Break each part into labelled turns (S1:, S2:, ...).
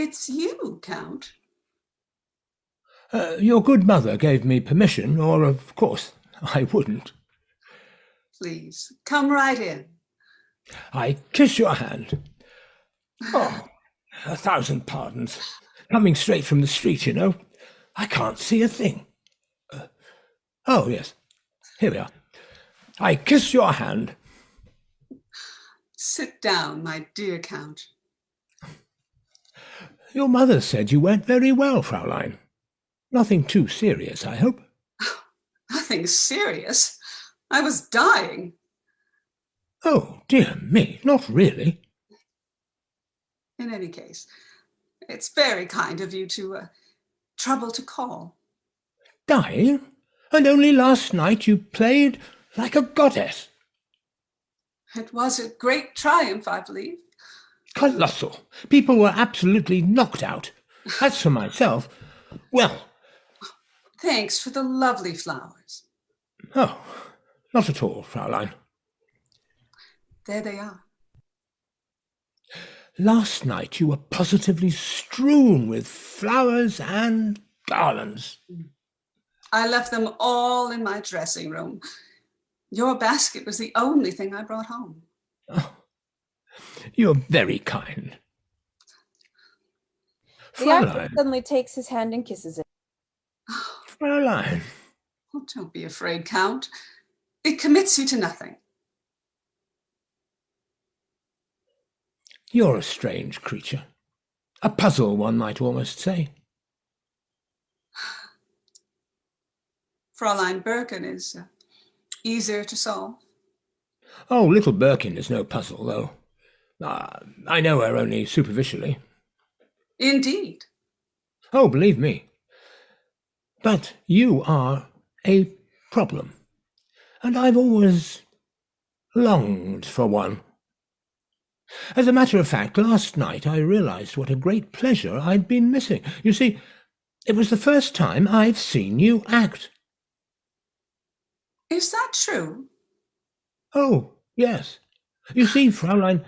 S1: It's you, Count.
S2: Your good mother gave me permission, or of course I wouldn't.
S1: Please, come right in.
S2: I kiss your hand. Oh, 1,000 pardons. Coming straight from the street, you know. I can't see a thing. Oh, yes. Here we are. I kiss your hand.
S1: Sit down, my dear Count.
S2: Your mother said you weren't very well, Fraulein. Nothing too serious, I hope.
S1: Nothing serious. I was dying.
S2: Oh, dear me, not really.
S1: In any case, it's very kind of you to trouble to call.
S2: Dying? And only last night you played like a goddess.
S1: It was a great triumph, I believe.
S2: Colossal. People were absolutely knocked out. As for myself, well...
S1: Thanks for the lovely flowers.
S2: Oh, not at all, Fraulein.
S1: There they are.
S2: Last night you were positively strewn with flowers and garlands.
S1: I left them all in my dressing room. Your basket was the only thing I brought home.
S2: Oh, you're very kind.
S3: The actor
S2: Fraulein,
S3: suddenly takes his hand and kisses it.
S2: Fraulein.
S1: Oh, don't be afraid, Count. It commits you to nothing.
S2: You're a strange creature. A puzzle, one might almost say.
S1: Fräulein Birkin is easier to solve.
S2: Oh, little Birkin is no puzzle, though. I know her only superficially.
S1: Indeed.
S2: Oh, believe me. But you are a problem, and I've always longed for one. As a matter of fact, last night I realized what a great pleasure I'd been missing. You see, it was the first time I've seen you act.
S1: Is that true?
S2: Oh, yes. You see, Fraulein,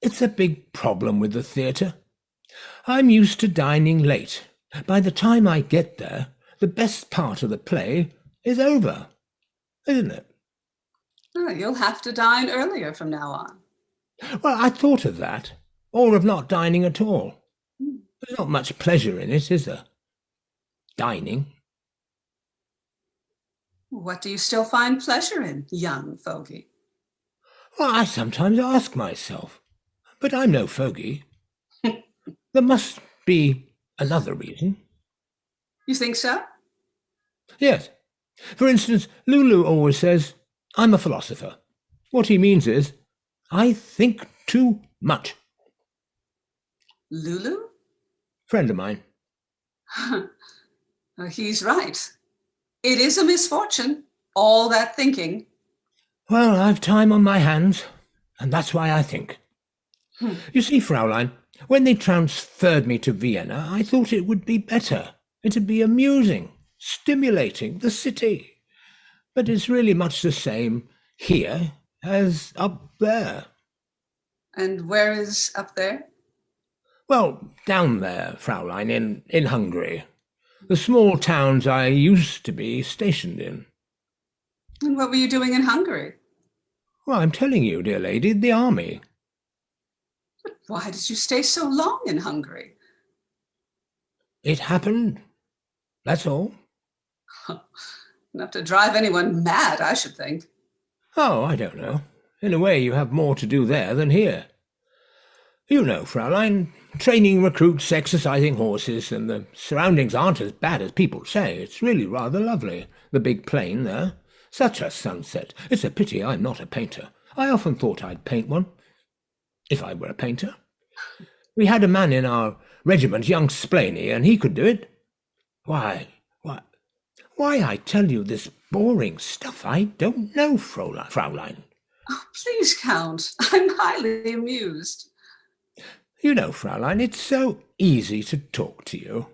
S2: it's a big problem with the theatre. I'm used to dining late. By the time I get there, the best part of the play is over, isn't it?
S1: Oh, you'll have to dine earlier from now on.
S2: Well, I thought of that, or of not dining at all. There's not much pleasure in it, is there? Dining.
S1: What do you still find pleasure in, young fogey?
S2: Well, I sometimes ask myself, but I'm no fogey. There must be another reason.
S1: You think so?
S2: Yes. For instance, Lulu always says, I'm a philosopher. What he means is, I think too much.
S1: Lulu?
S2: Friend of mine.
S1: He's right. It is a misfortune, all that thinking.
S2: Well, I've time on my hands, and that's why I think. You see, Fraulein, when they transferred me to Vienna, I thought it would be better. It'd be amusing, stimulating, the city. But it's really much the same here as up there.
S1: And where is up there?
S2: Well, down there, Fraulein, in Hungary. The small towns I used to be stationed in.
S1: And what were you doing in Hungary?
S2: Well, I'm telling you, dear lady, the army.
S1: But why did you stay so long in Hungary?
S2: It happened. That's all.
S1: Enough to drive anyone mad, I should think.
S2: Oh, I don't know. In a way, you have more to do there than here. You know, Fraulein, training recruits, exercising horses, and the surroundings aren't as bad as people say. It's really rather lovely, the big plain there. Such a sunset. It's a pity I'm not a painter. I often thought I'd paint one, if I were a painter. We had a man in our regiment, young Splaney, and he could do it. Why, I tell you this boring stuff I don't know, Fraulein.
S1: Oh, please, Count. I'm highly amused.
S2: You know, Fraulein, it's so easy to talk to you.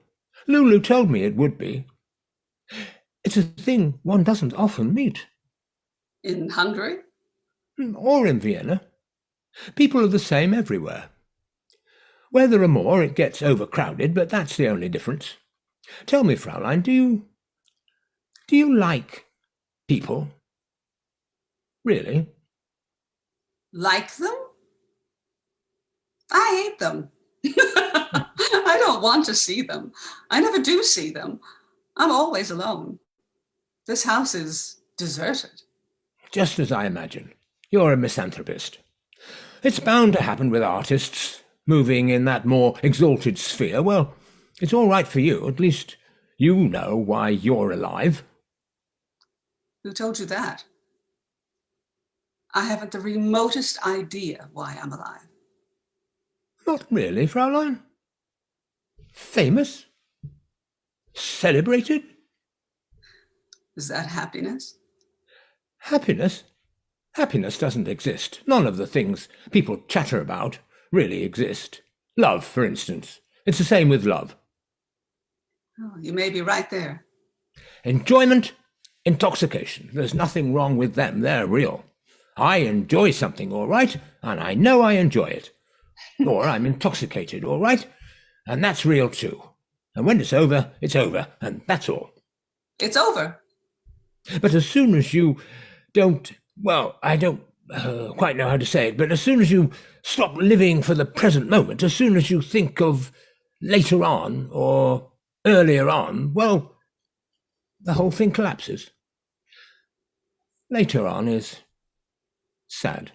S2: Lulu told me it would be. It's a thing one doesn't often meet.
S1: In Hungary?
S2: Or in Vienna. People are the same everywhere. Where there are more, it gets overcrowded, but that's the only difference. Tell me, Fraulein, do you like people? Really?
S1: Like them? I hate them. I don't want to see them. I never do see them. I'm always alone. This house is deserted.
S2: Just as I imagine. You're a misanthropist. It's bound to happen with artists, moving in that more exalted sphere. Well, it's all right for you. At least you know why you're alive.
S1: Who told you that? I haven't the remotest idea why I'm alive.
S2: Not really, Fraulein. Famous? Celebrated?
S1: Is that happiness?
S2: Happiness? Happiness doesn't exist. None of the things people chatter about really exist. Love, for instance. It's the same with love.
S1: Oh, you may be right there.
S2: Enjoyment, intoxication. There's nothing wrong with them. They're real. I enjoy something, all right, and I know I enjoy it. Or I'm intoxicated, all right, and that's real too. And when it's over, and that's all.
S1: It's over.
S2: But as soon as you don't, well, I don't quite know how to say it, but as soon as you stop living for the present moment, as soon as you think of later on or earlier on, well, the whole thing collapses. Later on is sad,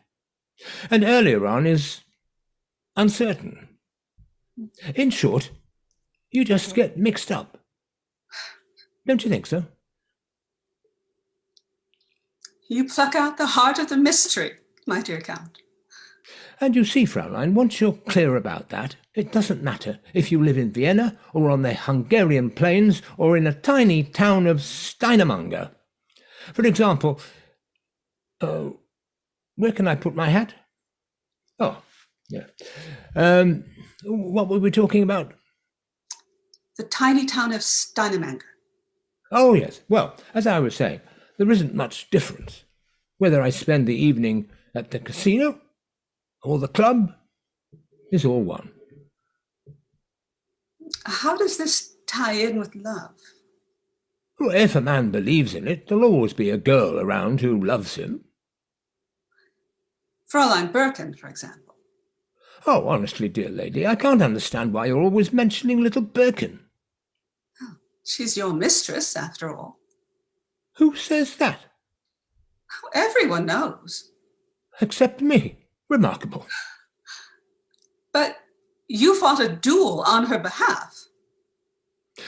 S2: and earlier on is uncertain. In short, you just get mixed up. Don't you think so?
S1: You pluck out the heart of the mystery, my dear Count.
S2: And you see, Fraulein, once you're clear about that, it doesn't matter if you live in Vienna or on the Hungarian plains or in a tiny town of Steinemange. For example, where can I put my hat? Oh, yeah. What were we talking about?
S1: The tiny town of Steinemange.
S2: Oh, yes. Well, as I was saying, there isn't much difference whether I spend the evening at the casino or the club is all one.
S1: How does this tie in with love?
S2: Well, if a man believes in it, there'll always be a girl around who loves him.
S1: Fräulein Birkin, for example.
S2: Oh, honestly, dear lady, I can't understand why you're always mentioning little Birkin.
S1: Oh, she's your mistress, after all.
S2: Who says that?
S1: Everyone knows.
S2: Except me. Remarkable.
S1: But you fought a duel on her behalf.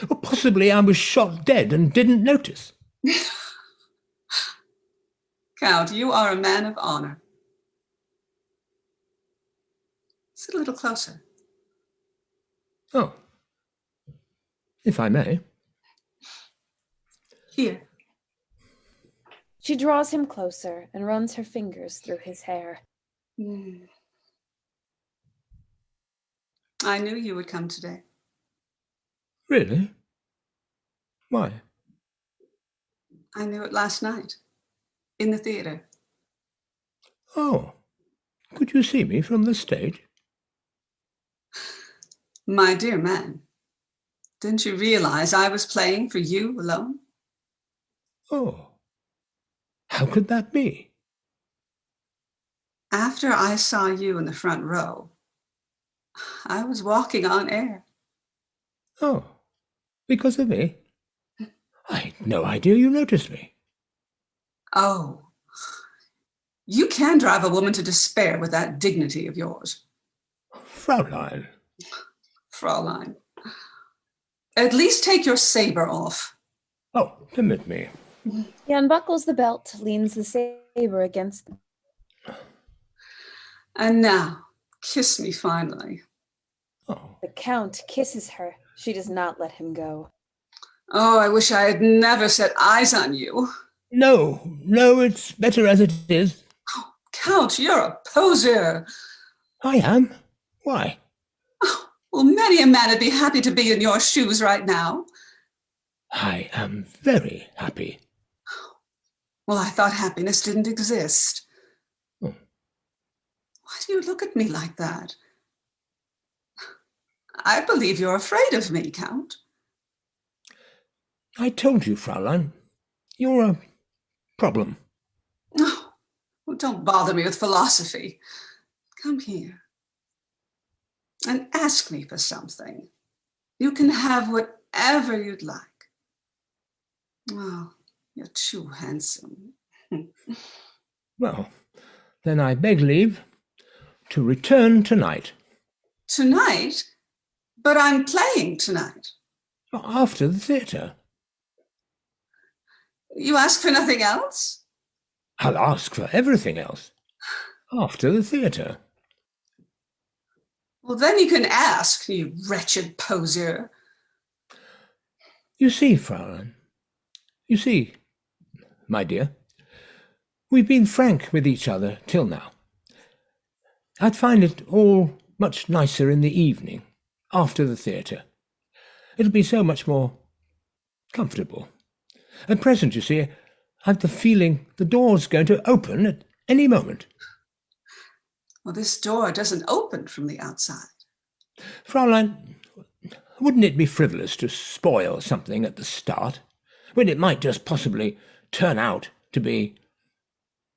S2: Or possibly I was shot dead and didn't notice.
S1: Count, you are a man of honor. Sit a little closer.
S2: Oh, if I may.
S1: Here.
S3: She draws him closer and runs her fingers through his hair.
S1: I knew you would come today.
S2: Really? Why?
S1: I knew it last night, in the theater.
S2: Oh, could you see me from the stage?
S1: My dear man, didn't you realize I was playing for you alone?
S2: Oh, how could that be?
S1: After I saw you in the front row, I was walking on air.
S2: Oh, because of me? I had no idea you noticed me.
S1: Oh, you can drive a woman to despair with that dignity of yours.
S2: Fraulein.
S1: Fräulein. At least take your saber off.
S2: Oh, permit me.
S3: He unbuckles the belt, leans the saber against them.
S1: And now, kiss me finally.
S2: Oh.
S3: The Count kisses her. She does not let him go.
S1: Oh, I wish I had never set eyes on you.
S2: No, it's better as it is.
S1: Oh, Count, you're a poser.
S2: I am? Why?
S1: Oh, well, many a man would be happy to be in your shoes right now.
S2: I am very happy.
S1: Well, I thought happiness didn't exist.
S2: Oh.
S1: Why do you look at me like that? I believe you're afraid of me, Count.
S2: I told you, Fraulein, you're a problem.
S1: Oh, well, don't bother me with philosophy. Come here and ask me for something. You can have whatever you'd like. Oh, you're too handsome.
S2: Well, then I beg leave to return tonight.
S1: Tonight? But I'm playing tonight.
S2: After the theatre.
S1: You ask for nothing else?
S2: I'll ask for everything else. After the theatre.
S1: Well, then you can ask, you wretched poseur.
S2: You see, Fraulein, you see, my dear, we've been frank with each other till now. I'd find it all much nicer in the evening, after the theatre. It'll be so much more comfortable. At present, you see, I've the feeling the door's going to open at any moment.
S1: Well, this door doesn't open from the outside.
S2: Fraulein, wouldn't it be frivolous to spoil something at the start, when it might just possibly turn out to be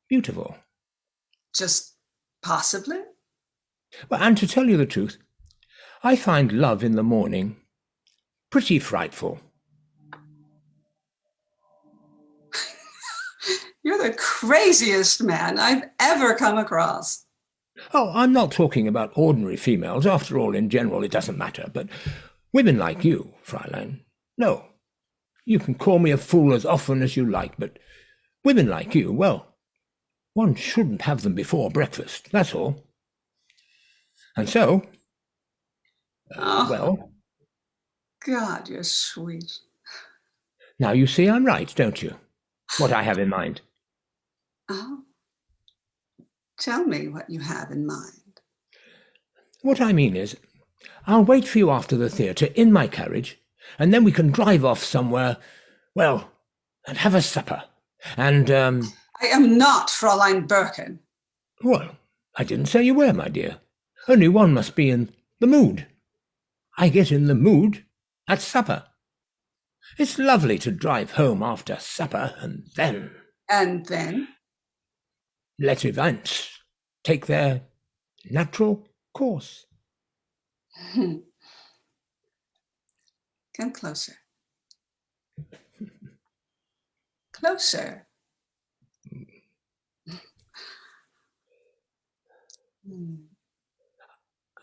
S2: beautiful?
S1: Just possibly?
S2: Well, and to tell you the truth, I find love in the morning pretty frightful.
S1: You're the craziest man I've ever come across.
S2: Oh, I'm not talking about ordinary females. After all, in general, it doesn't matter. But women like you, Fraulein, no. You can call me a fool as often as you like, but women like you, well, one shouldn't have them before breakfast, that's all. And so, well...
S1: God, you're sweet.
S2: Now you see I'm right, don't you? What I have in mind.
S1: Oh. Tell me what you have in mind.
S2: What I mean is, I'll wait for you after the theatre in my carriage, and then we can drive off somewhere, well, and have a supper. And,
S1: I am not Fräulein Birkin.
S2: Well, I didn't say you were, my dear. Only one must be in the mood. I get in the mood at supper. It's lovely to drive home after supper, and then...
S1: And then?
S2: Let events take their natural course.
S1: Come closer. Closer.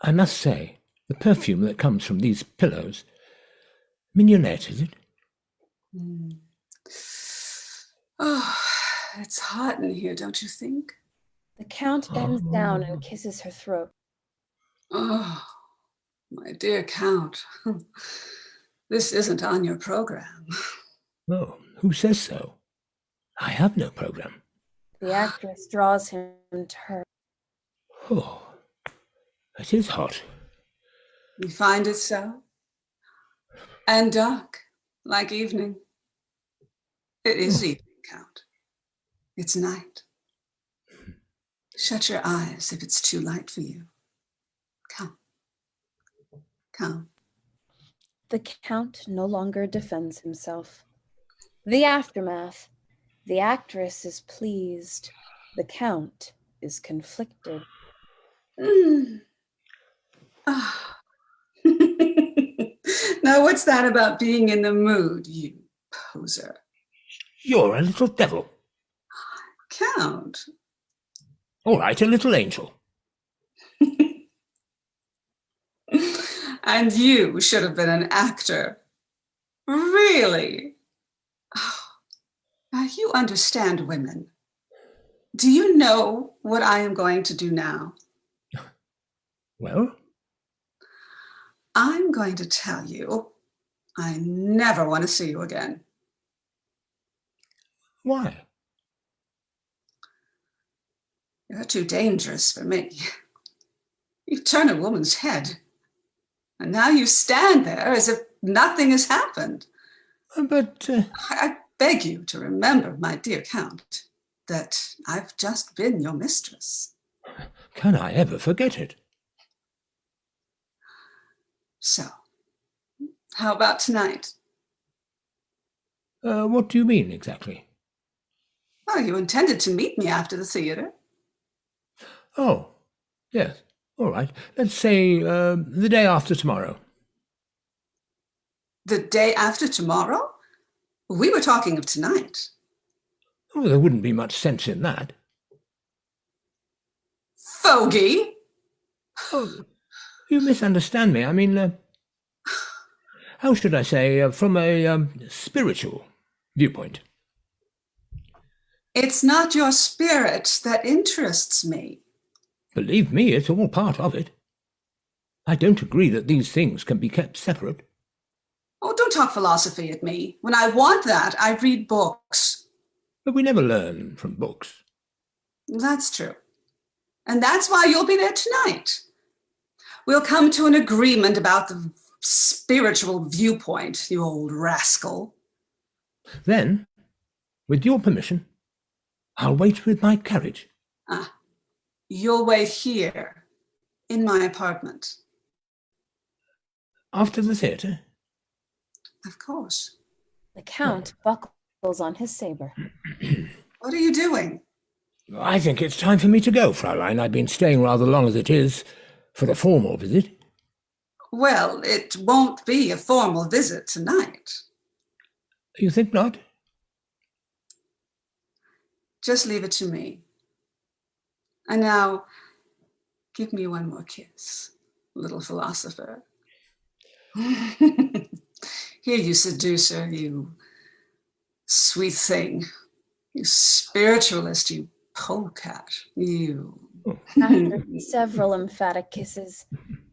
S2: I must say, the perfume that comes from these pillows... Mignonette, is it?
S1: Oh, it's hot in here, don't you think?
S3: The Count bends down and kisses her throat.
S1: Oh, my dear Count, this isn't on your program.
S2: Oh, who says so? I have no program.
S3: The actress draws him to her.
S2: Oh, it is hot.
S1: You find it so? And dark, like evening. It is evening, Count. It's night. Shut your eyes if it's too light for you. Come. Come.
S3: The Count no longer defends himself. The aftermath. The actress is pleased. The Count is conflicted.
S1: Ah. Now, what's that about being in the mood, you poser?
S2: You're a little devil.
S1: Count.
S2: All right, a little angel.
S1: And you should have been an actor. Really? Oh, now you understand women. Do you know what I am going to do now?
S2: Well?
S1: I'm going to tell you I never want to see you again.
S2: Why?
S1: You're too dangerous for me. You turn a woman's head, and now you stand there as if nothing has happened.
S2: But...
S1: I beg you to remember, my dear Count, that I've just been your mistress.
S2: Can I ever forget it?
S1: So, how about tonight?
S2: What do you mean exactly?
S1: Oh, you intended to meet me after the theater.
S2: Oh, yes. All right. Let's say the day after tomorrow.
S1: The day after tomorrow? We were talking of tonight.
S2: Oh, there wouldn't be much sense in that.
S1: Fogey!
S2: Oh, you misunderstand me. I mean, how should I say, from a spiritual viewpoint.
S1: It's not your spirit that interests me.
S2: Believe me, it's all part of it. I don't agree that these things can be kept separate.
S1: Oh, don't talk philosophy at me. When I want that, I read books.
S2: But we never learn from books.
S1: That's true. And that's why you'll be there tonight. We'll come to an agreement about the spiritual viewpoint, you old rascal.
S2: Then, with your permission, I'll wait with my carriage.
S1: Ah, you'll wait here, in my apartment.
S2: After the theatre?
S1: Of course.
S3: The Count buckles on his saber.
S1: What are you doing?
S2: I think it's time for me to go, Fraulein. I've been staying rather long as it is for the formal visit.
S1: Well, it won't be a formal visit tonight.
S2: You think not?
S1: Just leave it to me. And now, give me one more kiss, little philosopher. Here, you seducer, you sweet thing, you spiritualist, you polecat, you.
S3: After several emphatic kisses,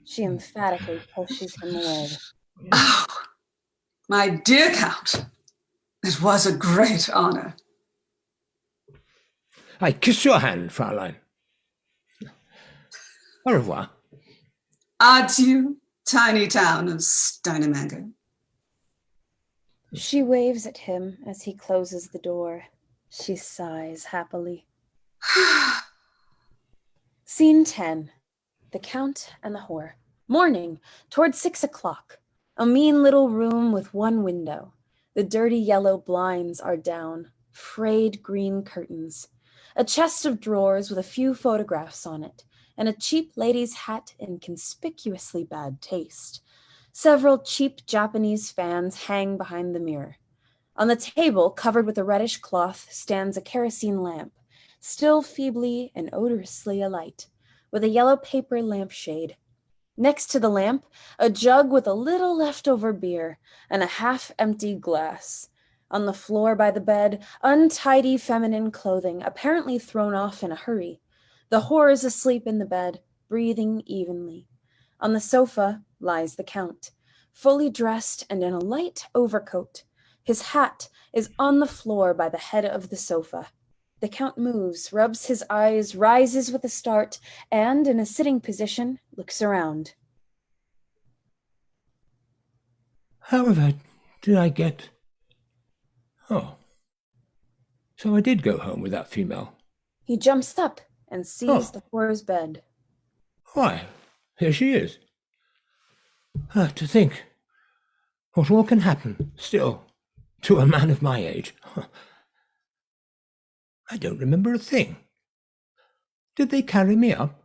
S3: she emphatically pushes him away.
S1: Oh, my dear Count, it was a great honor.
S2: I kiss your hand, Fraulein. Au revoir.
S1: Adieu, tiny town of Steinemanger.
S3: She waves at him as he closes the door. She sighs happily. Scene 10. The Count and the Whore. Morning, towards 6 o'clock. A mean little room with one window. The dirty yellow blinds are down. Frayed green curtains. A chest of drawers with a few photographs on it, and a cheap lady's hat in conspicuously bad taste. Several cheap Japanese fans hang behind the mirror. On the table, covered with a reddish cloth, stands a kerosene lamp, still feebly and odorously alight, with a yellow paper lampshade. Next to the lamp, a jug with a little leftover beer and a half-empty glass. On the floor by the bed, untidy feminine clothing, apparently thrown off in a hurry. The whore is asleep in the bed, breathing evenly. On the sofa lies the Count, fully dressed and in a light overcoat. His hat is on the floor by the head of the sofa. The Count moves, rubs his eyes, rises with a start, and, in a sitting position, looks around.
S2: However, did I get... Oh. So I did go home with that female.
S3: He jumps up and sees the whore's bed.
S2: Why, here she is. To think what all can happen still to a man of my age. I don't remember a thing. Did they carry me up?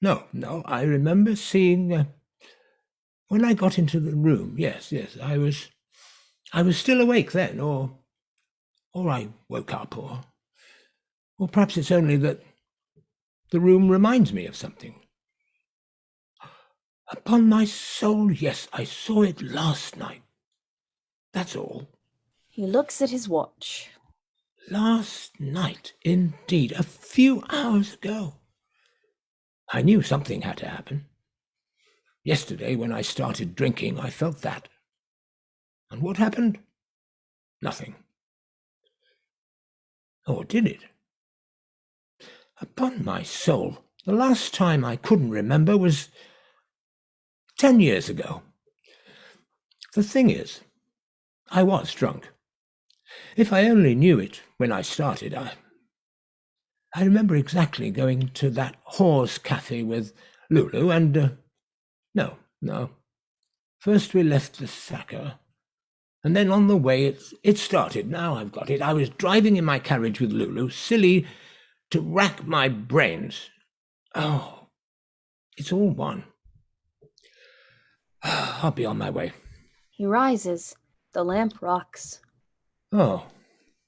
S2: No, I remember seeing... when I got into the room, yes, I was still awake then, or I woke up, or perhaps it's only that the room reminds me of something. Upon my soul, yes, I saw it last night. That's all.
S3: He looks at his watch.
S2: Last night, indeed, a few hours ago. I knew something had to happen. Yesterday, when I started drinking, I felt that. And what happened? Nothing. Or did it? Upon my soul, the last time I couldn't remember was 10 years ago. The thing is, I was drunk. If I only knew it when I started, I remember exactly going to that whore's cafe with Lulu and, no, No. First we left the Sacker, and then on the way it started. Now I've got it. I was driving in my carriage with Lulu, silly to rack my brains. Oh, it's all one. I'll be on my way.
S3: He rises. The lamp rocks.
S2: Oh,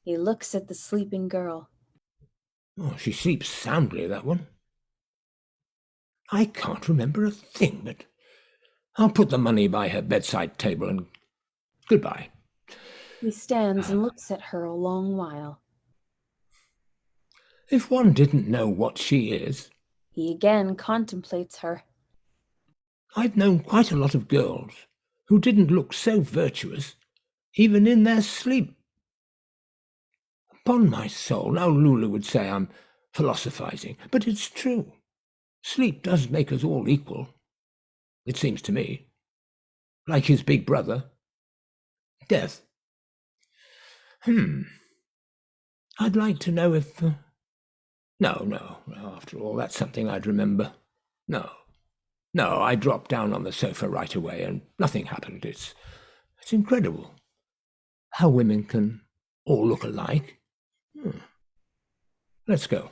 S3: He looks at the sleeping girl.
S2: she sleeps soundly, that one. I can't remember a thing, but I'll put the money by her bedside table and goodbye.
S3: He stands and looks at her a long while.
S2: If one didn't know what she is.
S3: He again contemplates her.
S2: I've known quite a lot of girls who didn't look so virtuous, even in their sleep. Upon my soul, now Lulu would say I'm philosophizing, but it's true. Sleep does make us all equal, it seems to me. Like his big brother. Death. I'd like to know if... No, after all, that's something I'd remember. No, I dropped down on the sofa right away and nothing happened. It's incredible how women can all look alike. Let's go.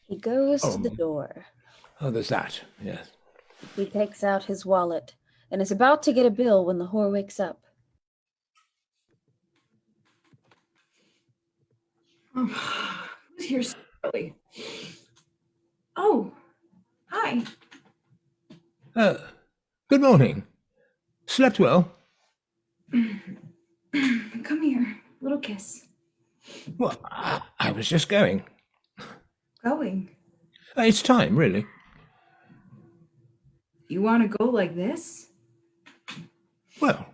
S3: He goes to the door.
S2: Oh, there's that, yes.
S3: He takes out his wallet and is about to get a bill when the whore wakes up.
S4: Oh, who's here so early? Oh, hi.
S2: Good morning. Slept well?
S4: Come here. Little kiss.
S2: Well, I was just going.
S4: Going.
S2: It's time, really.
S4: You want to go like this?
S2: Well,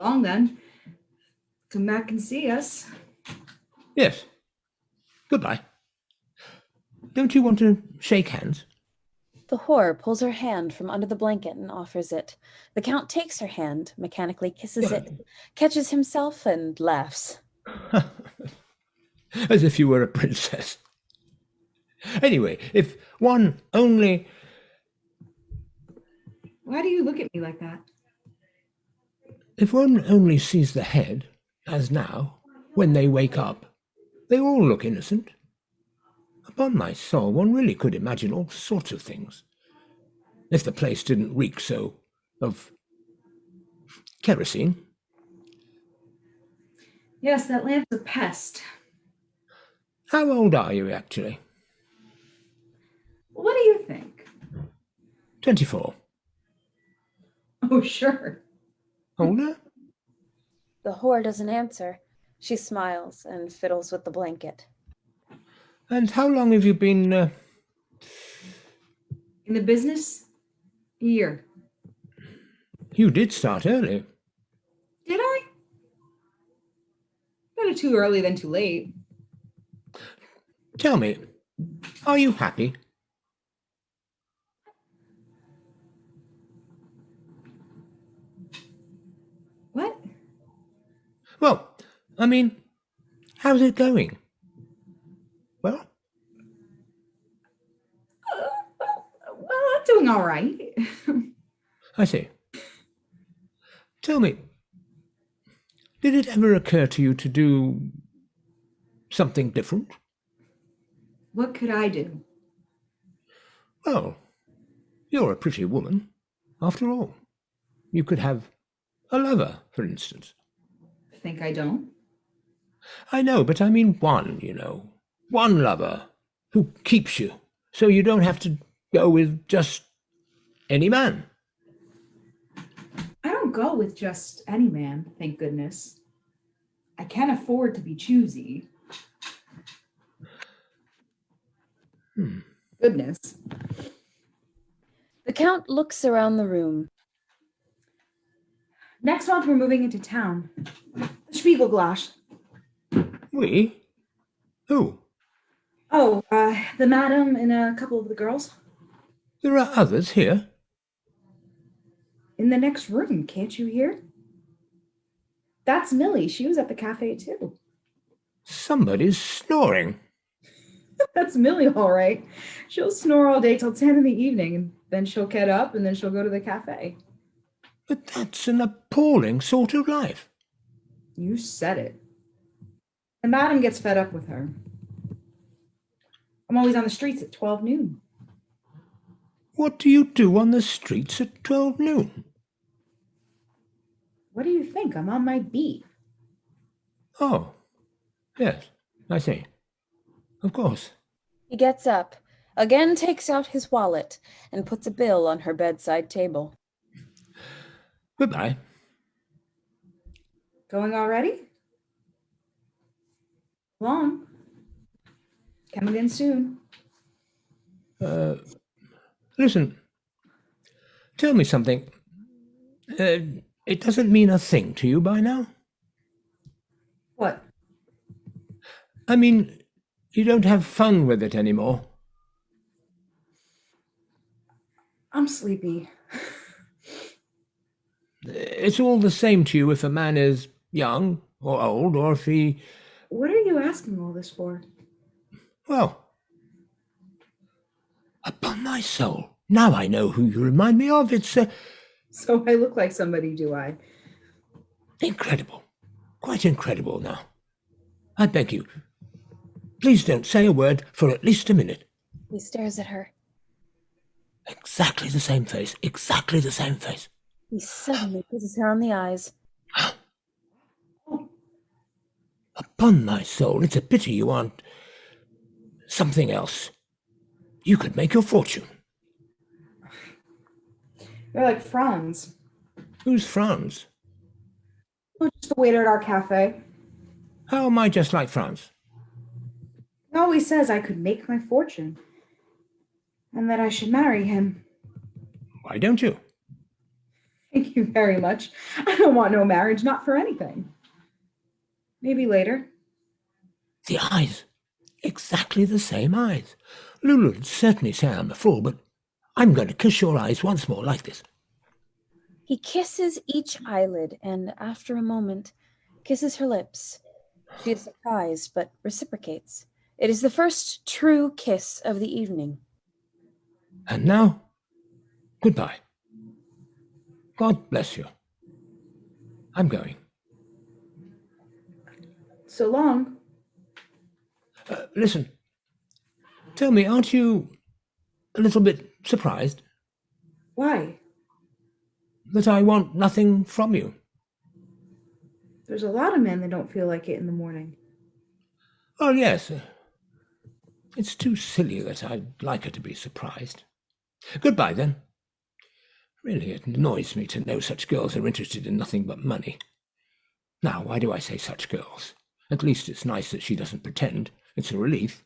S4: Long then. Come back and see us.
S2: yes. Goodbye. Don't you want to shake hands?
S3: The whore pulls her hand from under the blanket and offers it. The Count takes her hand, mechanically kisses it, catches himself, and laughs.
S2: As if you were a princess. Anyway, if one only...
S4: Why do you look at me like that?
S2: If one only sees the head, as now, when they wake up, they all look innocent. Upon my soul, one really could imagine all sorts of things. If the place didn't reek so of kerosene.
S4: Yes, that lamp's a pest.
S2: How old are you, actually?
S4: What do you think?
S2: 24.
S4: Oh, sure.
S2: Older?
S3: The whore doesn't answer. She smiles and fiddles with the blanket.
S2: And how long have you been...
S4: In the business? A year.
S2: You did start early.
S4: Did I? Better too early than too late.
S2: Tell me, are you happy?
S4: What?
S2: Well, I mean, how's it going? Well,
S4: Well, I'm doing all right.
S2: I see. Tell me, did it ever occur to you to do something different?
S4: What could I do?
S2: Well, you're a pretty woman, after all. You could have a lover, for instance.
S4: Think I don't?
S2: I know, but I mean one, you know. One lover who keeps you, so you don't have to go with just any man.
S4: I don't go with just any man, thank goodness. I can't afford to be choosy. Goodness.
S3: The Count looks around the room.
S4: Next month we're moving into town. Spiegelglas.
S2: We? Who?
S4: Oh, the madam and a couple of the girls.
S2: There are others here.
S4: In the next room, can't you hear? That's Millie. She was at the cafe too.
S2: Somebody's snoring.
S4: That's Millie, all right. She'll snore all day till 10 in the evening, and then she'll get up, and then she'll go to the cafe.
S2: But that's an appalling sort of life.
S4: You said it. And Madam gets fed up with her. I'm always on the streets at 12 noon.
S2: What do you do on the streets at 12 noon?
S4: What do you think? I'm on my beat.
S2: Oh, yes, I see. Of course.
S3: He gets up, again takes out his wallet, and puts a bill on her bedside table.
S2: Goodbye.
S4: Going already? Long. Come again soon.
S2: Listen, tell me something. It doesn't mean a thing to you by now?
S4: What?
S2: I mean, you don't have fun with it anymore.
S4: I'm sleepy.
S2: It's all the same to you if a man is young or old, or if he...
S4: What are you asking all this for?
S2: Well, upon my soul, now I know who you remind me of. It's
S4: So I look like somebody, do I?
S2: incredible. Quite incredible now. I beg you, please don't say a word for at least a minute.
S3: He stares at her.
S2: Exactly the same face. Exactly the same face.
S3: He suddenly kisses her on the eyes.
S2: Upon my soul, it's a pity you aren't something else. You could make your fortune.
S4: You're like Franz.
S2: Who's Franz?
S4: Oh, just the waiter at our cafe.
S2: How am I just like Franz?
S4: He always says I could make my fortune and that I should marry him.
S2: Why don't you?
S4: Thank you very much. I don't want no marriage, not for anything. Maybe later.
S2: The eyes. Exactly the same eyes. Lulu would certainly say I'm a fool, but I'm going to kiss your eyes once more like this.
S3: He kisses each eyelid and, after a moment, kisses her lips. She is surprised, but reciprocates. It is the first true kiss of the evening.
S2: And now, goodbye. God bless you. I'm going.
S4: So long.
S2: Listen, tell me, aren't you a little bit surprised
S4: Why?
S2: that I want nothing from you?
S4: There's a lot of men that don't feel like it in the morning.
S2: Oh, yes. It's too silly that I'd like her to be surprised. Goodbye, then. Really, it annoys me to know such girls are interested in nothing but money. Now, why do I say such girls? At least it's nice that she doesn't pretend. It's a relief.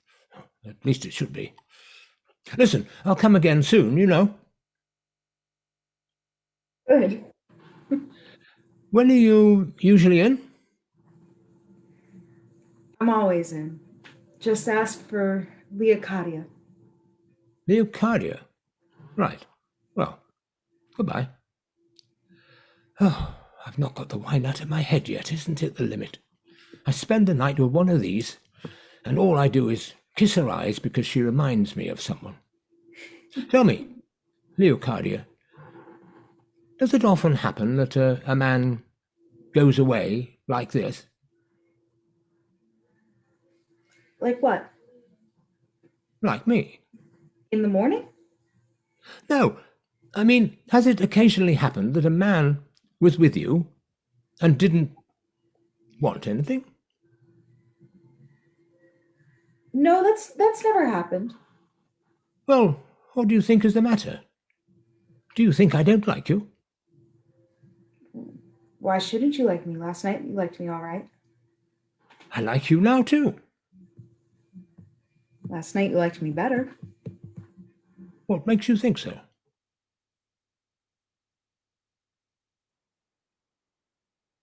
S2: At least it should be. Listen, I'll come again soon, you know.
S4: Good.
S2: When are you usually in?
S4: I'm always in. Just ask for Leocadia.
S2: Leocadia. Right. Well, goodbye. Oh, I've not got the wine out of my head yet, isn't it the limit? I spend the night with one of these, and all I do is kiss her eyes because she reminds me of someone. Tell me, Leocadia, does it often happen that a man goes away like this?
S4: Like what?
S2: Like me?
S4: In the morning?
S2: No, I mean, has it occasionally happened that a man was with you and didn't want anything?
S4: No, that's never happened.
S2: Well, what do you think is the matter? Do you think I don't like you?
S4: Why shouldn't you like me? Last night you liked me all right.
S2: I like you now, too.
S4: Last night you liked me better.
S2: What makes you think so?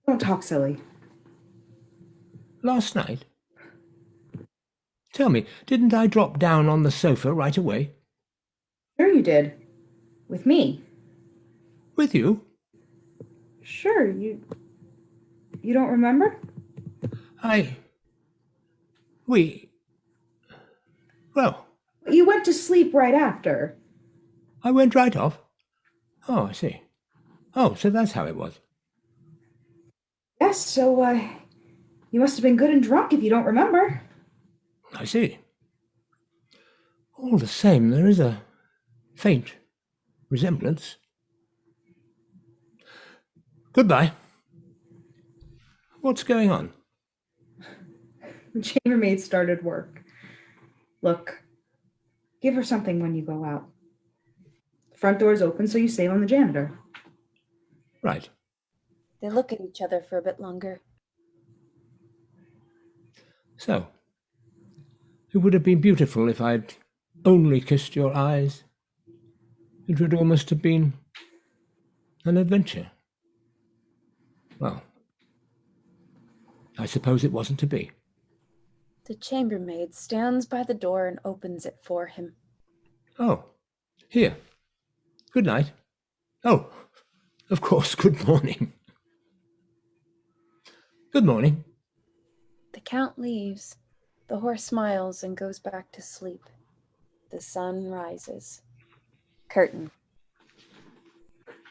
S4: Don't talk silly.
S2: Last night? Tell me, didn't I drop down on the sofa right away?
S4: Sure you did. With me.
S2: With you?
S4: Sure, you don't remember?
S2: We... Well,
S4: You went to sleep right after.
S2: I went right off. Oh, I see. Oh, so that's how it was.
S4: Yes, so, you must have been good and drunk if you don't remember.
S2: I see. All the same, there is a faint resemblance. Goodbye. What's going on?
S4: The chambermaid started work. Look, give her something when you go out. The front door's open, so you save on the janitor.
S2: Right.
S3: They look at each other for a bit longer.
S2: So, it would have been beautiful if I'd only kissed your eyes. It would almost have been an adventure. Well, I suppose it wasn't to be.
S3: The chambermaid stands by the door and opens it for him.
S2: Oh, here. Good night. Oh, of course, good morning. Good morning.
S3: The Count leaves. The whore smiles and goes back to sleep. The sun rises. Curtain.